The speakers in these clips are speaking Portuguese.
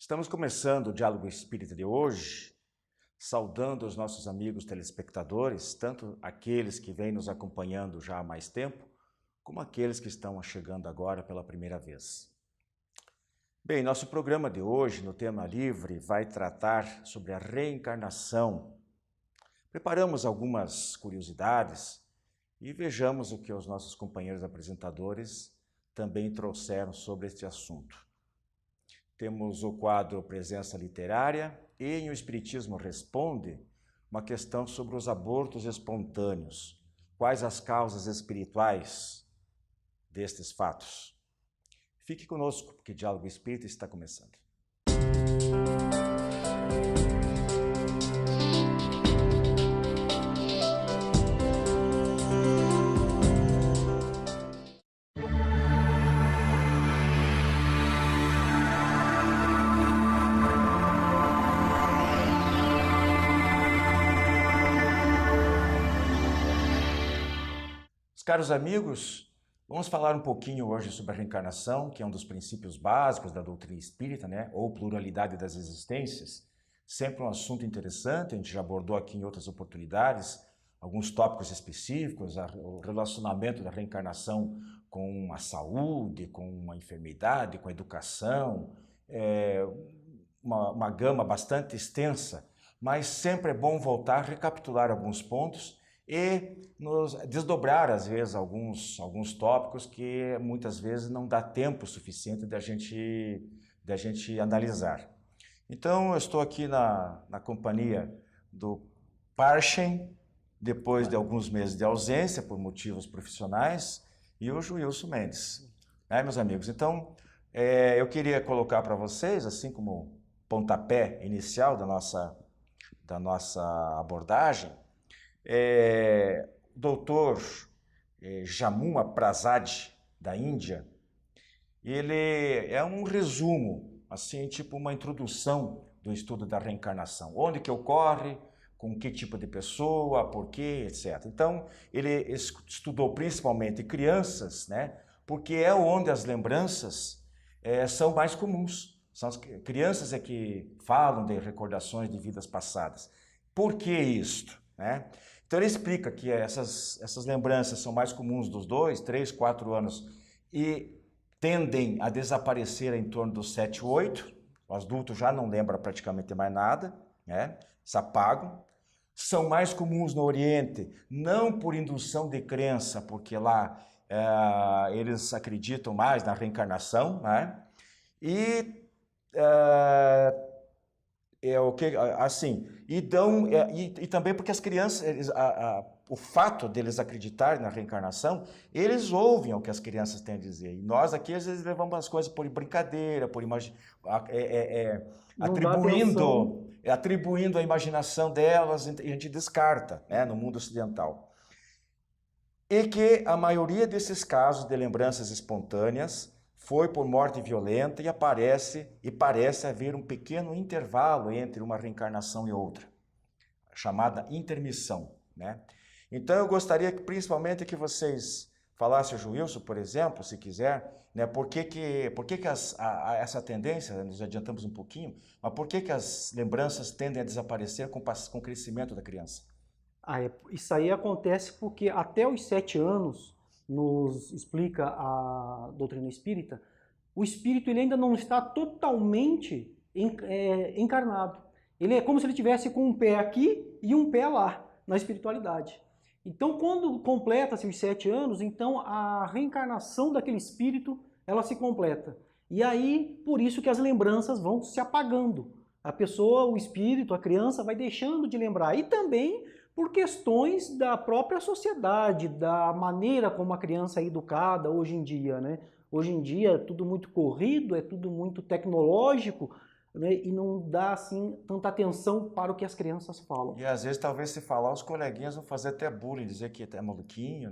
Estamos começando o Diálogo Espírita de hoje, saudando os nossos amigos telespectadores, tanto aqueles que vêm nos acompanhando já há mais tempo, como aqueles que estão chegando agora pela primeira vez. Bem, nosso programa de hoje, no tema livre, vai tratar sobre a reencarnação. Preparamos algumas curiosidades e vejamos o que os nossos companheiros apresentadores também trouxeram sobre este assunto. Temos o quadro Presença Literária e em O Espiritismo Responde, uma questão sobre os abortos espontâneos. Quais as causas espirituais destes fatos? Fique conosco, porque o Diálogo Espírita está começando. Caros amigos, vamos falar um pouquinho hoje sobre a reencarnação, que é um dos princípios básicos da doutrina espírita, ou pluralidade das existências. Sempre um assunto interessante, a gente já abordou aqui em outras oportunidades, alguns tópicos específicos, o relacionamento da reencarnação com a saúde, com a enfermidade, com a educação, uma gama bastante extensa, mas sempre é bom voltar a recapitular alguns pontos e nos desdobrar, às vezes, alguns tópicos que muitas vezes não dá tempo suficiente da gente analisar. Então, eu estou aqui na companhia do Parchen, depois de alguns meses de ausência por motivos profissionais, e o Joilson Mendes. Meus amigos? Então, eu queria colocar para vocês, assim como pontapé inicial da nossa abordagem, Dr. Jamuna Prasad, da Índia, ele é um resumo, assim, tipo uma introdução do estudo da reencarnação. Onde que ocorre, com que tipo de pessoa, por quê, etc. Então, ele estudou principalmente crianças, porque é onde as lembranças são mais comuns. São as crianças que falam de recordações de vidas passadas. Por que isto? Então ele explica que essas lembranças são mais comuns dos 2, 3, 4 anos e tendem a desaparecer em torno dos 7, 8. O adulto já não lembra praticamente mais nada, se apagam. São mais comuns no Oriente, não por indução de crença, porque lá eles acreditam mais na reencarnação, e e também porque as crianças, o fato deles acreditarem na reencarnação, eles ouvem o que as crianças têm a dizer. E nós aqui, às vezes, levamos as coisas por brincadeira, atribuindo a imaginação delas, e a gente descarta, no mundo ocidental. E que a maioria desses casos de lembranças espontâneas foi por morte violenta e parece haver um pequeno intervalo entre uma reencarnação e outra, chamada intermissão. Então eu gostaria principalmente que vocês falassem, Joilson, por exemplo, se quiser, por que essa tendência, nos adiantamos um pouquinho, mas por que as lembranças tendem a desaparecer com o crescimento da criança? Isso aí acontece porque até os 7 anos, nos explica a doutrina espírita, o espírito ele ainda não está totalmente encarnado. Ele é como se ele tivesse com um pé aqui e um pé lá, na espiritualidade. Então, quando completa-se os 7 anos, então a reencarnação daquele espírito, ela se completa. E aí, por isso que as lembranças vão se apagando. A pessoa, o espírito, a criança vai deixando de lembrar. E também por questões da própria sociedade, da maneira como a criança é educada hoje em dia, Hoje em dia é tudo muito corrido, é tudo muito tecnológico, e não dá assim tanta atenção para o que as crianças falam. E às vezes, talvez, se falar, os coleguinhas vão fazer até bullying, dizer que é maluquinho,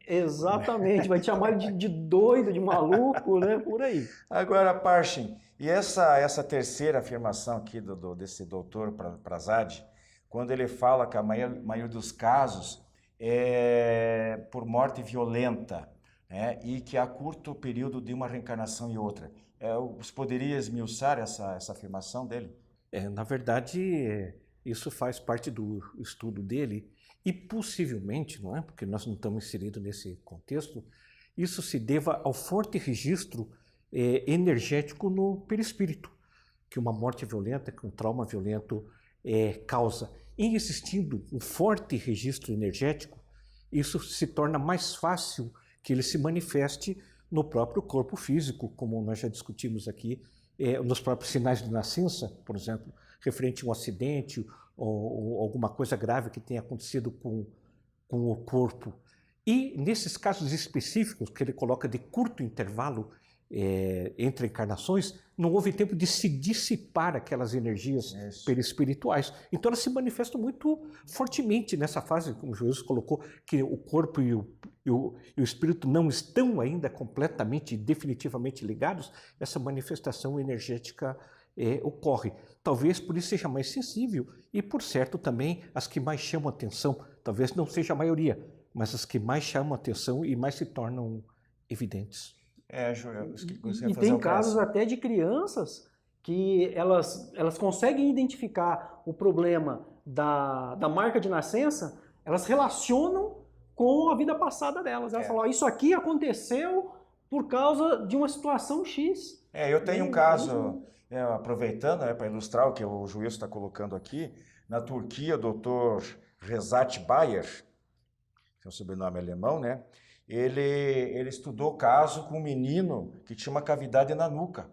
Exatamente, vai te chamar de doido, de maluco, por aí. Agora, Parchen, e essa terceira afirmação aqui desse doutor Prasad, quando ele fala que a maioria dos casos é por morte violenta, e que há curto período de uma reencarnação e outra. Você poderia esmiuçar essa afirmação dele? Na verdade, isso faz parte do estudo dele e possivelmente, não é? Porque nós não estamos inseridos nesse contexto, isso se deva ao forte registro energético no perispírito, que uma morte violenta, que um trauma violento causa. Em existindo um forte registro energético, isso se torna mais fácil que ele se manifeste no próprio corpo físico, como nós já discutimos aqui, nos próprios sinais de nascença, por exemplo, referente a um acidente ou alguma coisa grave que tenha acontecido com o corpo. E nesses casos específicos, que ele coloca de curto intervalo entre encarnações, não houve tempo de se dissipar aquelas energias perispirituais. Então elas se manifestam muito fortemente nessa fase, como o Jesus colocou, que o corpo e o espírito não estão ainda completamente e definitivamente ligados, essa manifestação energética ocorre. Talvez por isso seja mais sensível e, por certo, também as que mais chamam atenção, talvez não seja a maioria, mas as que mais chamam atenção e mais se tornam evidentes. E tem casos até de crianças que elas conseguem identificar o problema da marca de nascença, elas relacionam com a vida passada delas. Elas falam, isso aqui aconteceu por causa de uma situação X. Eu tenho um caso, aproveitando para ilustrar o que o juiz está colocando aqui, na Turquia, o Dr. Rezat Bayer, que é um sobrenome alemão, né? Ele estudou caso com um menino que tinha uma cavidade na nuca,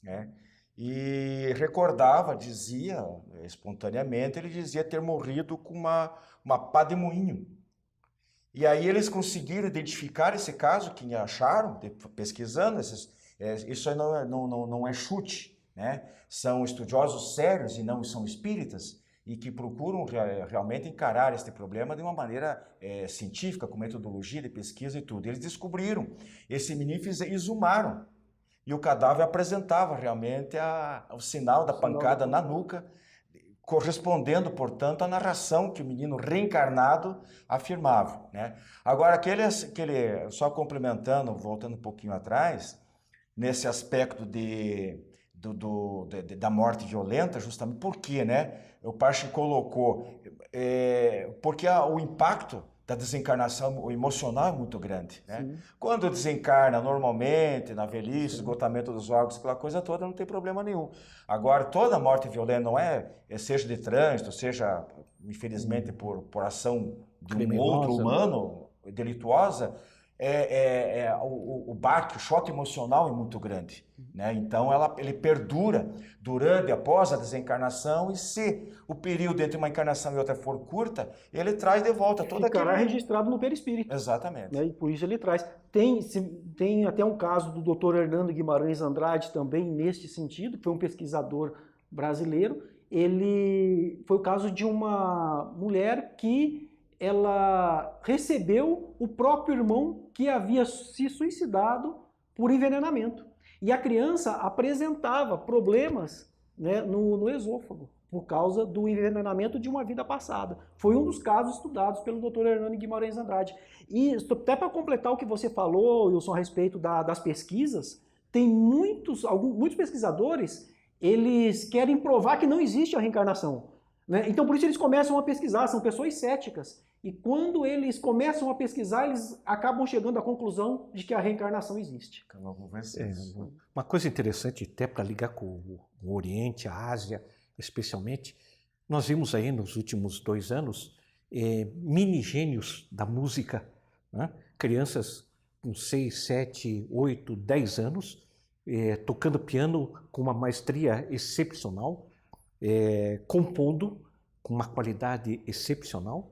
né? E recordava, dizia, espontaneamente, ele dizia ter morrido com uma pá de moinho. E aí eles conseguiram identificar esse caso, que acharam, pesquisando, isso aí não é chute, né? São estudiosos sérios e não são espíritas, e que procuram realmente encarar este problema de uma maneira científica, com metodologia de pesquisa e tudo. Eles descobriram, esse menino exumaram, e o cadáver apresentava realmente o sinal da pancada na nuca, correspondendo, portanto, à narração que o menino reencarnado afirmava, né? Agora, só complementando, voltando um pouquinho atrás, nesse aspecto da morte violenta, justamente por quê, né? O Pache colocou, porque o impacto da desencarnação emocional é muito grande, né? Quando desencarna normalmente, na velhice, esgotamento dos órgãos, aquela coisa toda, não tem problema nenhum. Agora, toda morte violenta não seja de trânsito, seja, infelizmente, por ação de um outro humano, delituosa, o baque, o choque emocional é muito grande, né? Então ele perdura durante e após a desencarnação, e se o período entre uma encarnação e outra for curta, ele traz de volta todo aquele... Ficará registrado no perispírito. Exatamente. Né? E por isso ele traz. Tem até um caso do Dr. Hernando Guimarães Andrade também neste sentido, que foi um pesquisador brasileiro. Ele foi o caso de uma mulher que ela recebeu o próprio irmão que havia se suicidado por envenenamento. E a criança apresentava problemas, né, no esôfago, por causa do envenenamento de uma vida passada. Foi um dos casos estudados pelo Dr. Hernando Guimarães Andrade. E até para completar o que você falou, Wilson, a respeito das pesquisas, tem muitos pesquisadores, eles querem provar que não existe a reencarnação, né? Então, por isso eles começam a pesquisar, são pessoas céticas. E quando eles começam a pesquisar, eles acabam chegando à conclusão de que a reencarnação existe. Uma coisa interessante, até para ligar com o Oriente, a Ásia, especialmente, nós vimos aí nos últimos 2 anos mini gênios da música, né? Crianças com 6, 7, 8, 10 anos, tocando piano com uma maestria excepcional, compondo com uma qualidade excepcional,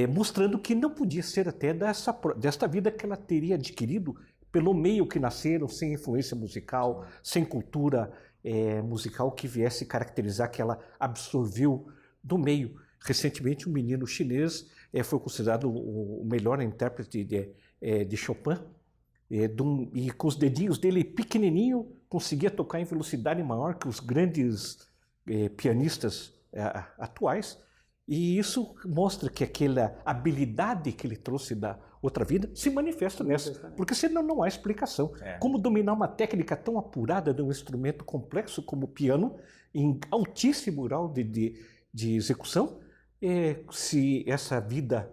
mostrando que não podia ser até desta vida que ela teria adquirido pelo meio que nasceram, sem influência musical, sem cultura musical que viesse caracterizar que ela absorveu do meio. Recentemente, um menino chinês foi considerado o melhor intérprete de Chopin, e com os dedinhos dele pequenininho, conseguia tocar em velocidade maior que os grandes pianistas atuais. E isso mostra que aquela habilidade que ele trouxe da outra vida, se manifesta nessa. Porque senão não há explicação. Como dominar uma técnica tão apurada de um instrumento complexo como o piano, em altíssimo grau de execução, se essa vida,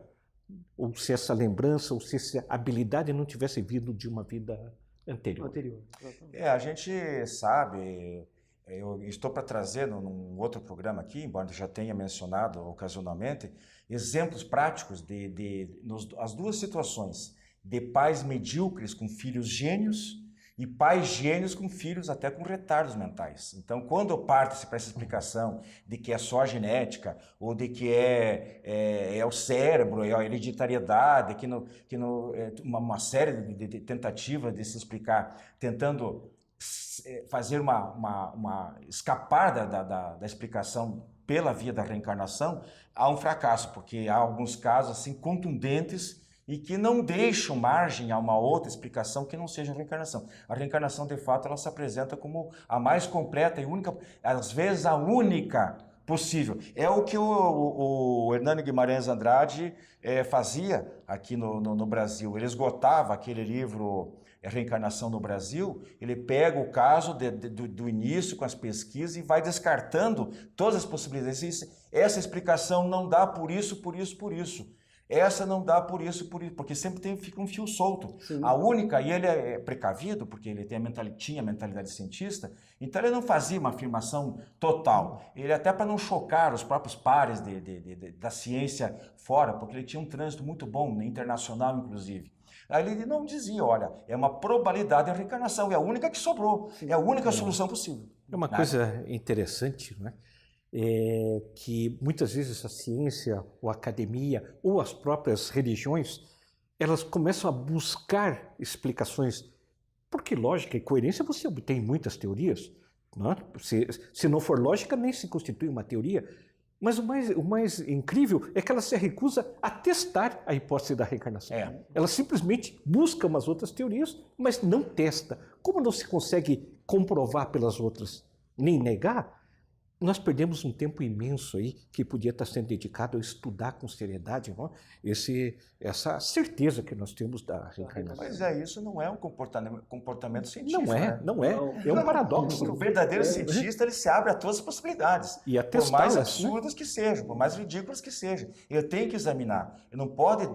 ou se essa lembrança, ou se essa habilidade não tivesse vindo de uma vida anterior. A gente sabe, eu estou para trazer num outro programa aqui, embora eu já tenha mencionado ocasionalmente, exemplos práticos as duas situações, de pais medíocres com filhos gênios e pais gênios com filhos até com retardos mentais. Então, quando eu parto para essa explicação de que é só a genética, ou de que é o cérebro, é a hereditariedade, uma série de tentativas de se explicar, tentando fazer uma escapar da explicação pela via da reencarnação, há um fracasso, porque há alguns casos assim contundentes e que não deixam margem a uma outra explicação que não seja a reencarnação. A reencarnação, de fato, ela se apresenta como a mais completa e única, às vezes a única possível. É o que o Hernani Guimarães Andrade fazia aqui no Brasil. Ele esgotava aquele livro Reencarnação no Brasil, ele pega o caso do início com as pesquisas e vai descartando todas as possibilidades. Essa explicação não dá por isso, por isso, por isso. Essa não dá por isso, porque sempre fica um fio solto. Sim. A única, e ele é precavido, porque ele tinha a mentalidade cientista, então ele não fazia uma afirmação total. Ele até para não chocar os próprios pares da ciência fora, porque ele tinha um trânsito muito bom, internacional inclusive. Aí ele não dizia, olha, é uma probabilidade de reencarnação, é a única que sobrou, é a única solução possível. É uma coisa interessante, né? Que muitas vezes a ciência, ou a academia, ou as próprias religiões, elas começam a buscar explicações, porque lógica e coerência você obtém muitas teorias, não é? Se não for lógica, nem se constitui uma teoria. Mas o mais incrível é que ela se recusa a testar a hipótese da reencarnação. Ela simplesmente busca umas outras teorias, mas não testa. Como não se consegue comprovar pelas outras, nem negar, nós perdemos um tempo imenso aí que podia estar sendo dedicado a estudar com seriedade, não? Essa certeza que nós temos da reencarnação. Mas isso não é um comportamento científico. Não é. É um paradoxo. O verdadeiro cientista, ele se abre a todas as possibilidades. E a por mais absurdas que sejam, por mais ridículas que sejam. Ele tem que examinar. Ele não pode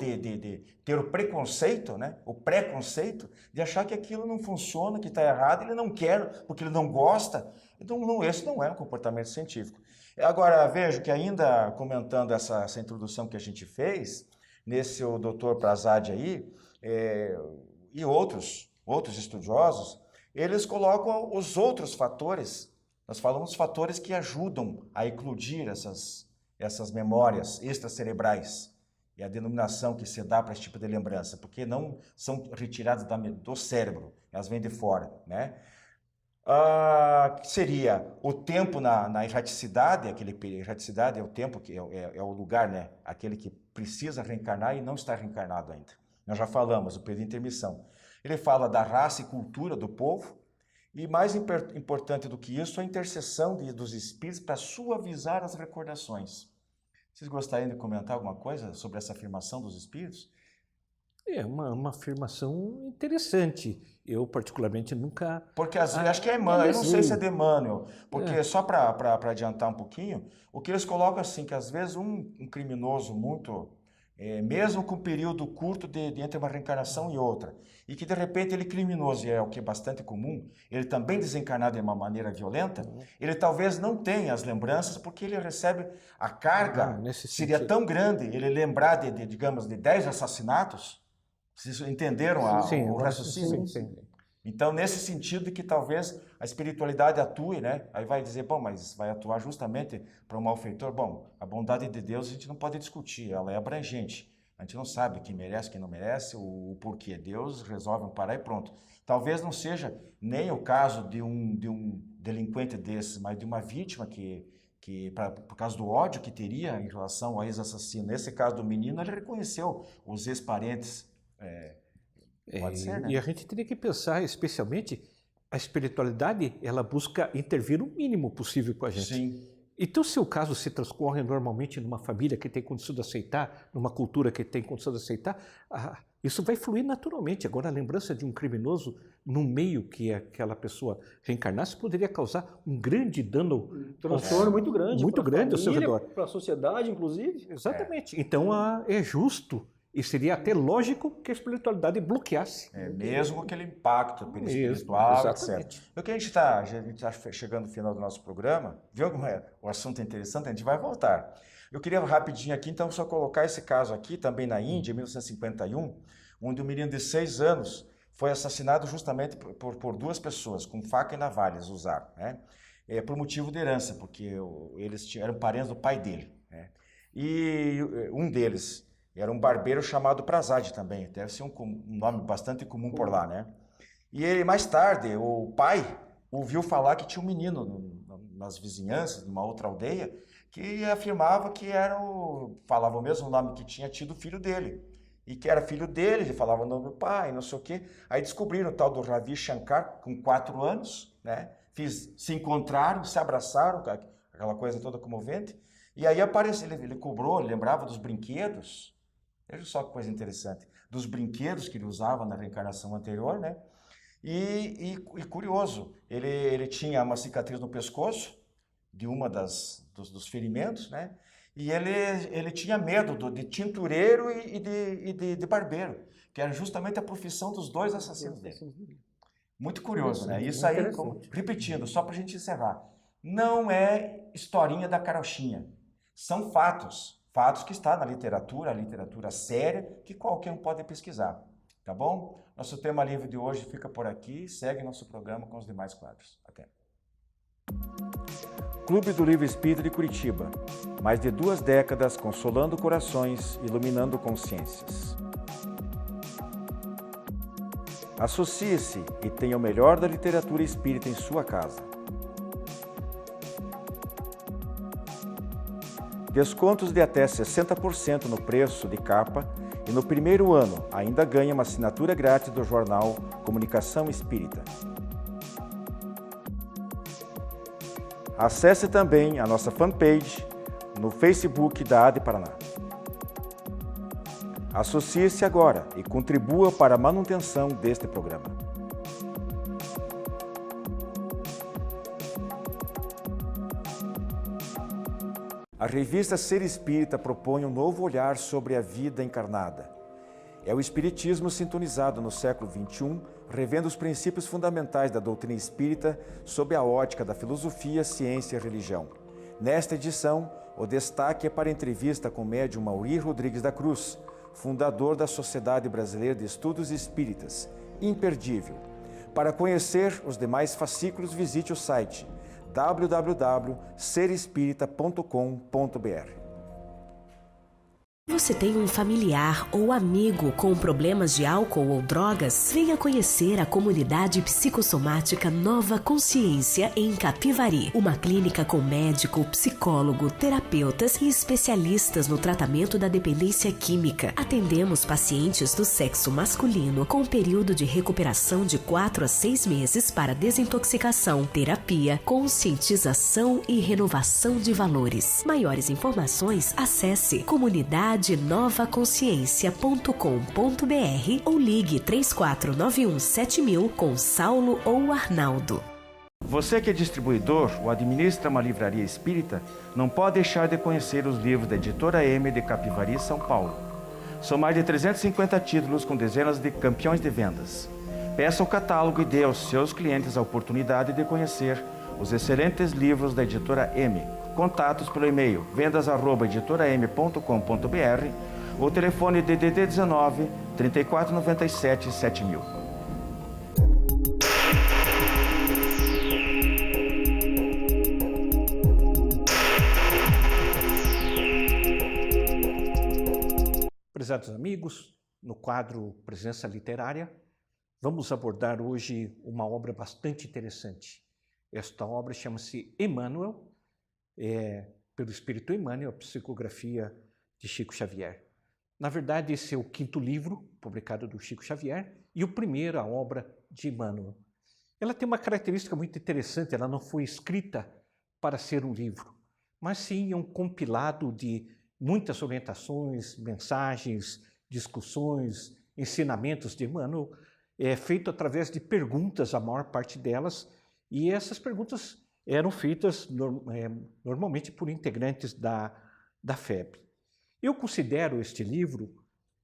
ter o preconceito, né? O preconceito de achar que aquilo não funciona, que está errado, ele não quer, porque ele não gosta. Então, esse não é um comportamento científico. Agora, vejo que ainda comentando essa introdução que a gente fez, o Dr. Prazade aí, e outros estudiosos, eles colocam os outros fatores, nós falamos fatores que ajudam a eclodir essas memórias extracerebrais, e a denominação que se dá para esse tipo de lembrança, porque não são retiradas do cérebro, elas vêm de fora, né? Que seria o tempo na erraticidade, erraticidade é o tempo, que é o lugar, né? Aquele que precisa reencarnar e não está reencarnado ainda. Nós já falamos, o período de intermissão. Ele fala da raça e cultura do povo, e mais importante do que isso, a intercessão dos espíritos para suavizar as recordações. Vocês gostariam de comentar alguma coisa sobre essa afirmação dos espíritos? É uma afirmação interessante. Eu, particularmente, nunca... Porque acho que é Emmanuel, eu não sei se é de Emmanuel, porque só para adiantar um pouquinho, o que eles colocam assim, que às vezes um criminoso muito, mesmo com um período curto entre uma reencarnação e outra, e que de repente ele criminoso, e é o que é bastante comum, ele também desencarnado de uma maneira violenta, ele talvez não tenha as lembranças, porque ele recebe a carga, seria tão grande ele lembrar digamos, de 10 assassinatos. Vocês entenderam o raciocínio? Sim. Então, nesse sentido de que talvez a espiritualidade atue, né? Aí vai dizer, bom, mas vai atuar justamente para o malfeitor. Bom, a bondade de Deus a gente não pode discutir, ela é abrangente. A gente não sabe quem merece, quem não merece, o porquê. Deus resolve amparar e pronto. Talvez não seja nem o caso de um delinquente desse, mas de uma vítima que por causa do ódio que teria em relação ao ex-assassino. Nesse caso do menino, ele reconheceu os ex-parentes. Pode ser, né? E a gente teria que pensar, especialmente, a espiritualidade, ela busca intervir o mínimo possível com a gente. Sim. Então, se o caso se transcorre normalmente numa família que tem condição de aceitar, numa cultura que tem condição de aceitar, Isso vai fluir naturalmente. Agora, a lembrança de um criminoso no meio que aquela pessoa reencarnasse poderia causar um grande dano. Transtorno muito grande. Muito grande ao seu redor. Para a sociedade, inclusive. Exatamente. Então, é justo e seria até lógico que a espiritualidade bloqueasse. Mesmo aquele impacto Mesmo, espiritual, exatamente. etc. Porque a gente está chegando no final do nosso programa, viu como o assunto é interessante? A gente vai voltar. Eu queria rapidinho aqui, então, só colocar esse caso aqui, também na Índia, em 1951, onde um menino de 6 anos foi assassinado justamente por 2 pessoas, com faca e navalhas, usaram, né? Por motivo de herança, porque eles eram parentes do pai dele, né? E um deles era um barbeiro chamado Prasad também, deve ser um nome bastante comum por lá, né? E ele, mais tarde, o pai ouviu falar que tinha um menino nas vizinhanças, numa outra aldeia, que afirmava que falava o mesmo nome que tinha tido o filho dele. E que era filho dele, ele falava o nome do pai, não sei o quê. Aí descobriram o tal do Ravi Shankar, com 4 anos, né? Se encontraram, se abraçaram, aquela coisa toda comovente. E aí apareceu, ele cobrou, ele lembrava dos brinquedos. Veja só que coisa interessante. Dos brinquedos que ele usava na reencarnação anterior, né? E curioso, ele tinha uma cicatriz no pescoço, de uma dos ferimentos, né? E ele tinha medo de tintureiro e de barbeiro, que era justamente a profissão dos 2 assassinos dele. Muito curioso, né? Isso aí, repetindo, só para a gente encerrar, não é historinha da carochinha, são fatos que está na literatura, a literatura séria, que qualquer um pode pesquisar, tá bom? Nosso tema livre de hoje fica por aqui, segue nosso programa com os demais quadros. Até. Clube do Livro Espírita de Curitiba. Mais de 2 décadas consolando corações, iluminando consciências. Associe-se e tenha o melhor da literatura espírita em sua casa. Descontos de até 60% no preço de capa e no primeiro ano ainda ganha uma assinatura grátis do jornal Comunicação Espírita. Acesse também a nossa fanpage no Facebook da AD Paraná. Associe-se agora e contribua para a manutenção deste programa. A revista Ser Espírita propõe um novo olhar sobre a vida encarnada. É o Espiritismo sintonizado no século XXI, revendo os princípios fundamentais da doutrina espírita sob a ótica da filosofia, ciência e religião. Nesta edição, o destaque é para a entrevista com o médium Mauri Rodrigues da Cruz, fundador da Sociedade Brasileira de Estudos Espíritas. Imperdível. Para conhecer os demais fascículos, visite o site www.serespirita.com.br. Você tem um familiar ou amigo com problemas de álcool ou drogas? Venha conhecer a comunidade psicossomática Nova Consciência em Capivari. Uma clínica com médico, psicólogo, terapeutas e especialistas no tratamento da dependência química. Atendemos pacientes do sexo masculino com um período de recuperação de 4 a 6 meses para desintoxicação, terapia, conscientização e renovação de valores. Maiores informações, acesse comunidadenovaconsciência.com.br ou ligue 34917000 com Saulo ou Arnaldo. Você que é distribuidor ou administra uma livraria espírita, não pode deixar de conhecer os livros da Editora M de Capivari, São Paulo. São mais de 350 títulos com dezenas de campeões de vendas. Peça o catálogo e dê aos seus clientes a oportunidade de conhecer os excelentes livros da Editora M. Contatos pelo e-mail vendas@editoram.com.br ou telefone DDD 19 3497 7000. Prezados amigos, no quadro Presença Literária, vamos abordar hoje uma obra bastante interessante. Esta obra chama-se Emmanuel, pelo Espírito Emmanuel, a psicografia de Chico Xavier. Na verdade, esse é o 5º livro publicado do Chico Xavier e o primeiro, a obra de Emmanuel. Ela tem uma característica muito interessante, ela não foi escrita para ser um livro, mas sim um compilado de muitas orientações, mensagens, discussões ensinamentos de Emmanuel é feito através de perguntas, a maior parte delas, e essas perguntas eram feitas normalmente por integrantes da FEB. Eu considero este livro,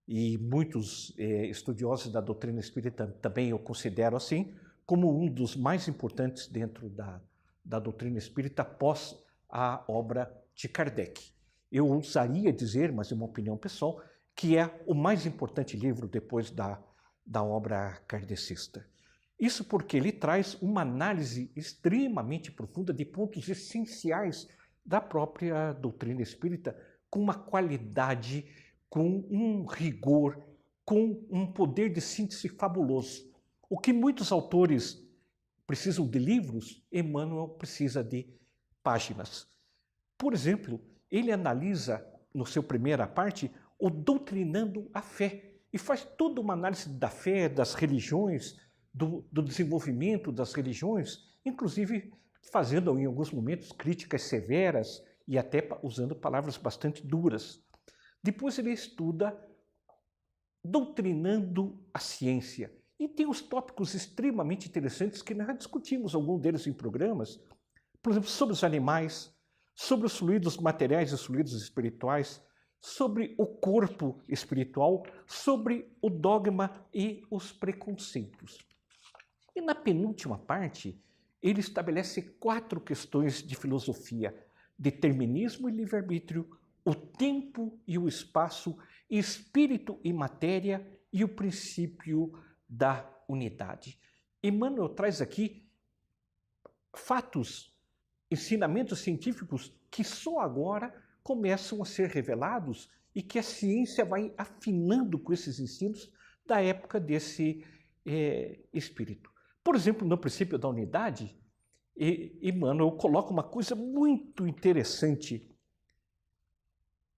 e muitos estudiosos da doutrina espírita também eu considero assim, como um dos mais importantes dentro da doutrina espírita após a obra de Kardec. Eu ousaria dizer, mas é uma opinião pessoal, que é o mais importante livro depois da obra kardecista. Isso porque ele traz uma análise extremamente profunda de pontos essenciais da própria doutrina espírita, com uma qualidade, com um rigor, com um poder de síntese fabuloso. O que muitos autores precisam de livros, Emmanuel precisa de páginas. Por exemplo, ele analisa, no seu primeira parte, o Doutrinando a Fé, e faz toda uma análise da fé, das religiões, do desenvolvimento das religiões, inclusive fazendo em alguns momentos críticas severas e até usando palavras bastante duras. Depois ele estuda Doutrinando a Ciência, e tem os tópicos extremamente interessantes que nós já discutimos, alguns deles em programas, por exemplo, sobre os animais, sobre os fluidos materiais e os fluidos espirituais, sobre o corpo espiritual, sobre o dogma e os preconceitos. E na penúltima parte, ele estabelece 4 questões de filosofia: determinismo e livre-arbítrio, o tempo e o espaço, espírito e matéria e o princípio da unidade. Emmanuel traz aqui fatos, ensinamentos científicos que só agora começam a ser revelados e que a ciência vai afinando com esses ensinos da época desse espírito. Por exemplo, no princípio da unidade, Emmanuel coloca uma coisa muito interessante.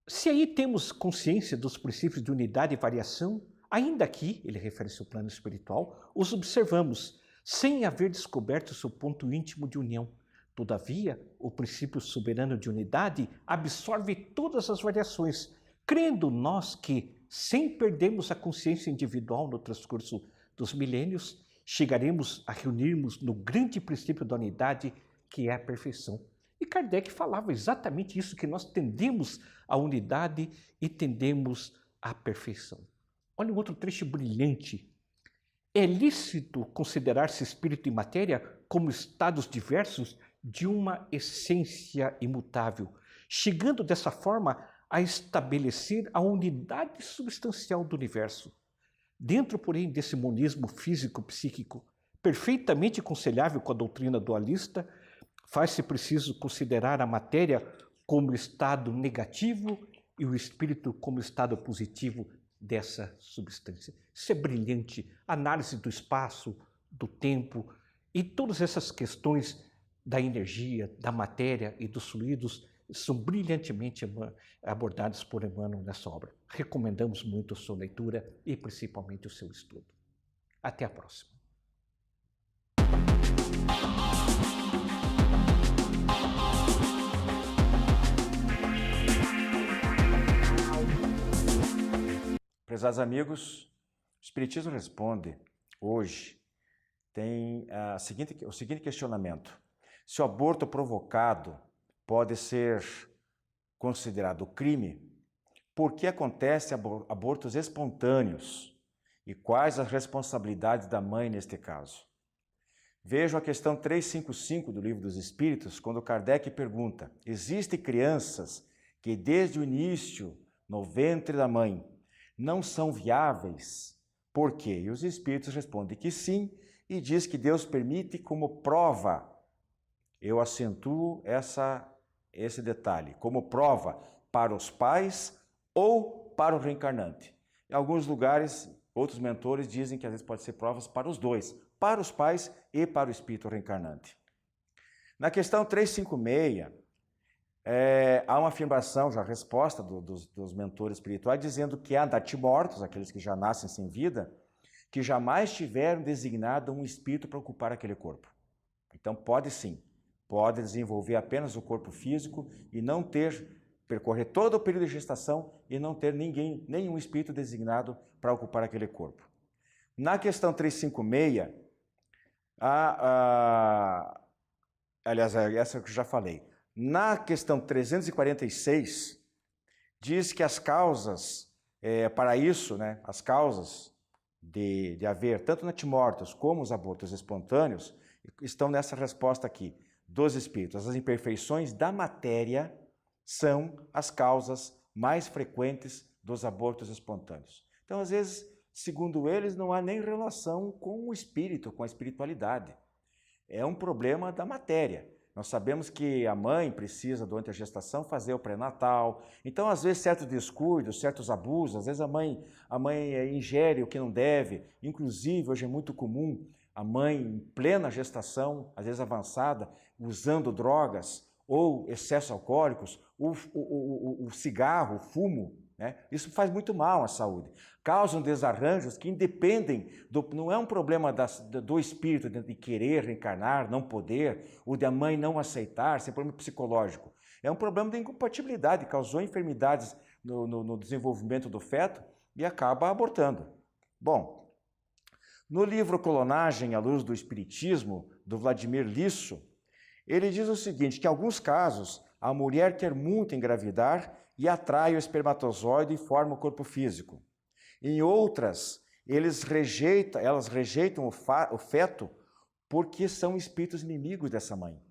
Se aí temos consciência dos princípios de unidade e variação, ainda aqui, ele refere-se ao plano espiritual, os observamos, sem haver descoberto seu ponto íntimo de união. Todavia, o princípio soberano de unidade absorve todas as variações, crendo nós que, sem perdermos a consciência individual no transcurso dos milênios, chegaremos a reunirmos no grande princípio da unidade, que é a perfeição. E Kardec falava exatamente isso, que nós tendemos à unidade e tendemos à perfeição. Olha um outro trecho brilhante. É lícito considerar-se espírito e matéria como estados diversos de uma essência imutável, chegando dessa forma a estabelecer a unidade substancial do universo. Dentro, porém, desse monismo físico-psíquico, perfeitamente conciliável com a doutrina dualista, faz-se preciso considerar a matéria como estado negativo e o espírito como estado positivo dessa substância. Isso é brilhante. Análise do espaço, do tempo e todas essas questões da energia, da matéria e dos fluidos são brilhantemente abordados por Emmanuel nessa obra. Recomendamos muito a sua leitura e principalmente o seu estudo. Até a próxima. Prezados amigos, o Espiritismo Responde hoje tem o seguinte questionamento: se o aborto provocado pode ser considerado crime, por que acontecem abortos espontâneos e quais as responsabilidades da mãe neste caso? Vejo a questão 355 do Livro dos Espíritos, quando Kardec pergunta: existem crianças que desde o início, no ventre da mãe, não são viáveis? Por quê? E os Espíritos respondem que sim, e diz que Deus permite como prova. Eu acentuo esse detalhe, como prova para os pais ou para o reencarnante. Em alguns lugares, outros mentores dizem que às vezes pode ser provas para os dois, para os pais e para o espírito reencarnante. Na questão 356, há uma afirmação, já resposta dos mentores espirituais, dizendo que há datimortos, aqueles que já nascem sem vida, que jamais tiveram designado um espírito para ocupar aquele corpo. Então pode sim, pode desenvolver apenas o corpo físico e não ter percorrer todo o período de gestação e não ter nenhum espírito designado para ocupar aquele corpo. Na questão 356, aliás, essa que eu já falei. Na questão 346, diz que as causas para isso, né, as causas de haver tanto natimortos como os abortos espontâneos, estão nessa resposta aqui, dos espíritos. As imperfeições da matéria são as causas mais frequentes dos abortos espontâneos. Então, às vezes, segundo eles, não há nem relação com o espírito, com a espiritualidade. É um problema da matéria. Nós sabemos que a mãe precisa, durante a gestação, fazer o pré-natal. Então, às vezes, certos descuidos, certos abusos, às vezes a mãe ingere o que não deve. Inclusive, hoje é muito comum a mãe, em plena gestação, às vezes avançada, usando drogas ou excessos alcoólicos, o cigarro, o fumo, né? Isso faz muito mal à saúde. Causam desarranjos que independem, não é um problema do espírito de querer reencarnar, não poder, ou da mãe não aceitar, isso é um problema psicológico. É um problema de incompatibilidade, causou enfermidades no desenvolvimento do feto e acaba abortando. Bom, no livro Clonagem à Luz do Espiritismo, do Vladimir Lisso, ele diz o seguinte, que em alguns casos a mulher quer muito engravidar e atrai o espermatozoide e forma o corpo físico. Em outras, elas rejeitam o feto porque são espíritos inimigos dessa mãe.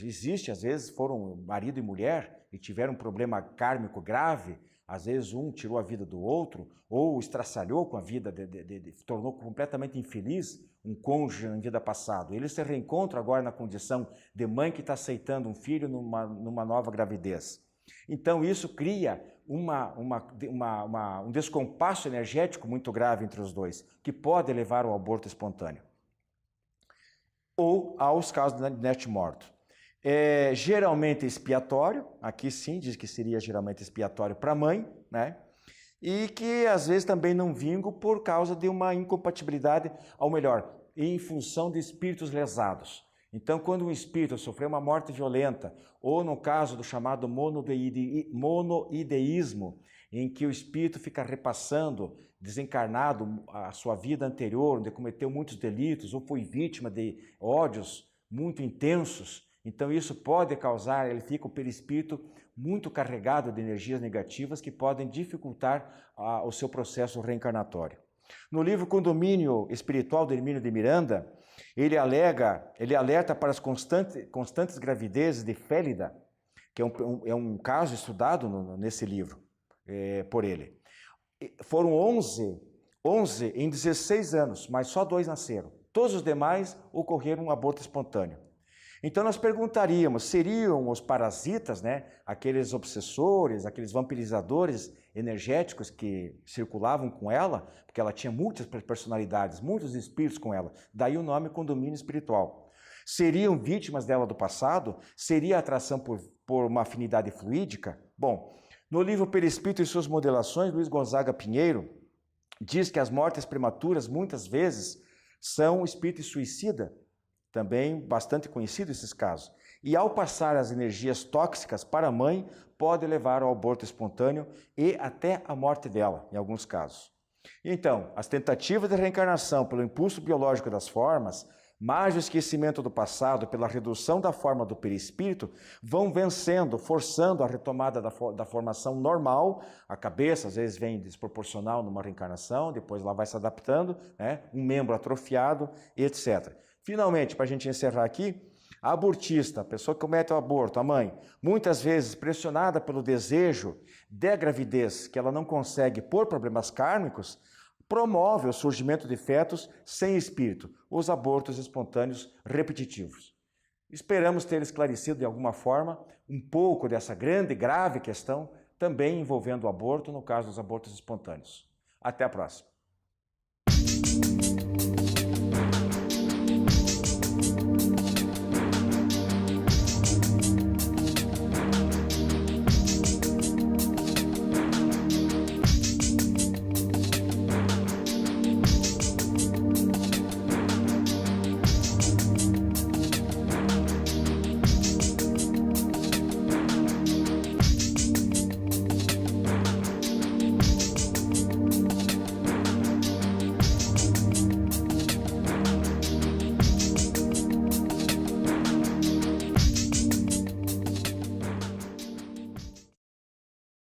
Existe, às vezes, foram marido e mulher e tiveram um problema kármico grave, às vezes um tirou a vida do outro, ou estraçalhou com a vida, tornou completamente infeliz um cônjuge na vida passada. Eles se reencontram agora na condição de mãe que está aceitando um filho numa nova gravidez. Então isso cria um descompasso energético muito grave entre os dois, que pode levar ao aborto espontâneo. Ou aos casos de natimorto. Geralmente expiatório, aqui sim diz que seria geralmente expiatório para a mãe, né? E que às vezes também não vingo por causa de uma incompatibilidade, ou melhor, em função de espíritos lesados. Então, quando um espírito sofreu uma morte violenta, ou no caso do chamado monoideísmo, em que o espírito fica repassando, desencarnado, a sua vida anterior, onde cometeu muitos delitos, ou foi vítima de ódios muito intensos, então isso pode causar, ele fica o perispírito muito carregado de energias negativas que podem dificultar o seu processo reencarnatório. No livro Condomínio Espiritual do Hermínio de Miranda, ele alerta para as constantes gravidezes de Félida, que é um caso estudado nesse livro por ele. Foram 11 em 16 anos, mas só 2 nasceram. Todos os demais ocorreram um aborto espontâneo. Então nós perguntaríamos, seriam os parasitas, né, aqueles obsessores, aqueles vampirizadores energéticos que circulavam com ela, porque ela tinha muitas personalidades, muitos espíritos com ela, daí o nome condomínio espiritual. Seriam vítimas dela do passado? Seria atração por uma afinidade fluídica? Bom, no livro Perispírito e suas modelações, Luiz Gonzaga Pinheiro diz que as mortes prematuras muitas vezes são espírito suicida, também bastante conhecido esses casos. E ao passar as energias tóxicas para a mãe, pode levar ao aborto espontâneo e até a morte dela, em alguns casos. Então, as tentativas de reencarnação pelo impulso biológico das formas, mais o esquecimento do passado pela redução da forma do perispírito, vão vencendo, forçando a retomada da formação normal. A cabeça, às vezes, vem desproporcional numa reencarnação, depois ela vai se adaptando, né? Um membro atrofiado, etc. Finalmente, para a gente encerrar aqui, a abortista, a pessoa que comete o aborto, a mãe, muitas vezes pressionada pelo desejo de gravidez que ela não consegue por problemas kármicos, promove o surgimento de fetos sem espírito, os abortos espontâneos repetitivos. Esperamos ter esclarecido de alguma forma um pouco dessa grande e grave questão, também envolvendo o aborto, no caso dos abortos espontâneos. Até a próxima.